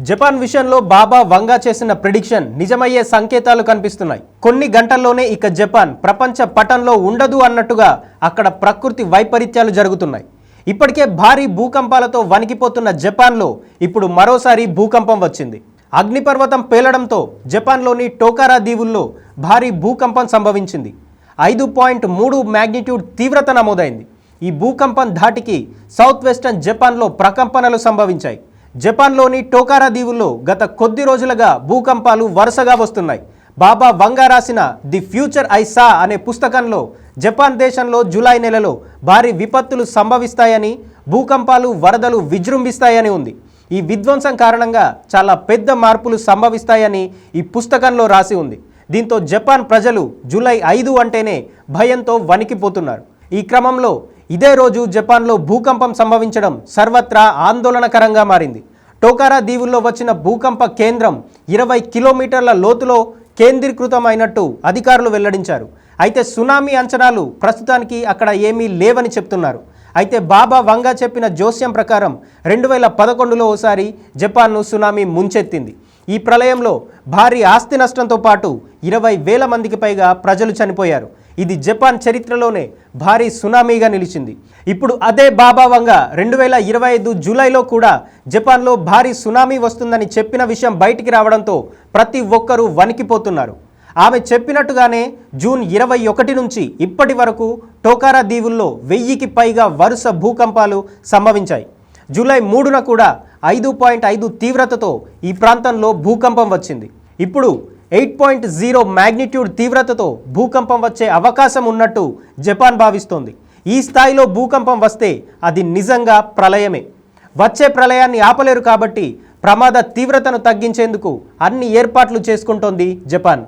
Japan విషయంలో బాబా వంగా చేసిన prediction నిజమయ్యే సంకేతాలు కనిపిస్తున్నాయి. కొన్ని గంటల్లోనే ఇక జపాన్ ప్రపంచ పటంలో ఉండదు అన్నట్టుగా అక్కడ ప్రకృతి వైపరీత్యాలు జరుగుతున్నాయి. ఇప్పటికే భారీ భూకంపాలతో వణికిపోతున్న జపాన్లో ఇప్పుడు మరోసారి భూకంపం వచ్చింది. అగ్నిపర్వతం పేలడంతో జపాన్లోని టోకారా దీవుల్లో భారీ భూకంపం సంభవించింది. 5.3 మ్యాగ్నిట్యూడ్ తీవ్రత నమోదైంది. ఈ భూకంపం ధాటికి సౌత్ వెస్టర్న్ జపాన్లో ప్రకంపనలు సంభవించాయి. జపాన్లోని టోకారా దీవుల్లో గత కొద్ది రోజులుగా భూకంపాలు వరుసగా వస్తున్నాయి. బాబా వంగా రాసిన ది ఫ్యూచర్ ఐ సా అనే పుస్తకంలో జపాన్ దేశంలో జూలై నెలలో భారీ విపత్తులు సంభవిస్తాయని, భూకంపాలు వరదలు విజృంభిస్తాయని ఉంది. ఈ విధ్వంసం కారణంగా చాలా పెద్ద మార్పులు సంభవిస్తాయని ఈ పుస్తకంలో రాసి ఉంది. దీంతో జపాన్ ప్రజలు జూలై 5 అంటేనే భయంతో వణికిపోతున్నారు. ఈ క్రమంలో ఇదే రోజు జపాన్లో భూకంపం సంభవించడం సర్వత్రా ఆందోళనకరంగా మారింది. టోకారా దీవుల్లో వచ్చిన భూకంప కేంద్రం 20 కిలోమీటర్ల లోతులో కేంద్రీకృతమైనట్టు అధికారులు వెల్లడించారు. అయితే సునామీ అంచనాలు ప్రస్తుతానికి అక్కడ ఏమీ లేవని చెప్తున్నారు. అయితే బాబా వంగా చెప్పిన జోస్యం ప్రకారం 2011లో ఓసారి జపాన్ను సునామీ ముంచెత్తింది. ఈ ప్రళయంలో భారీ ఆస్తి నష్టంతో పాటు 20,000 మందికి పైగా ప్రజలు చనిపోయారు. ఇది జపాన్ చరిత్రలోనే భారీ సునామీగా నిలిచింది. ఇప్పుడు అదే బాబా వంగా 2025 జూలైలో కూడా జపాన్లో భారీ సునామీ వస్తుందని చెప్పిన విషయం బయటికి రావడంతో ప్రతి ఒక్కరూ వణికిపోతున్నారు. ఆమె చెప్పినట్టుగానే జూన్ 21 నుంచి ఇప్పటి వరకు టోకారా దీవుల్లో 1000కి పైగా వరుస భూకంపాలు సంభవించాయి. జూలై 3న కూడా 5.5 తీవ్రతతో ఈ ప్రాంతంలో భూకంపం వచ్చింది. ఇప్పుడు 8.0 మ్యాగ్నిట్యూడ్ తీవ్రతతో భూకంపం వచ్చే అవకాశం ఉన్నట్టు జపాన్ భావిస్తోంది. ఈ స్థాయిలో భూకంపం వస్తే అది నిజంగా ప్రళయమే. వచ్చే ప్రళయాన్ని ఆపలేరు కాబట్టి ప్రమాద తీవ్రతను తగ్గించేందుకు అన్ని ఏర్పాట్లు చేసుకుంటోంది జపాన్.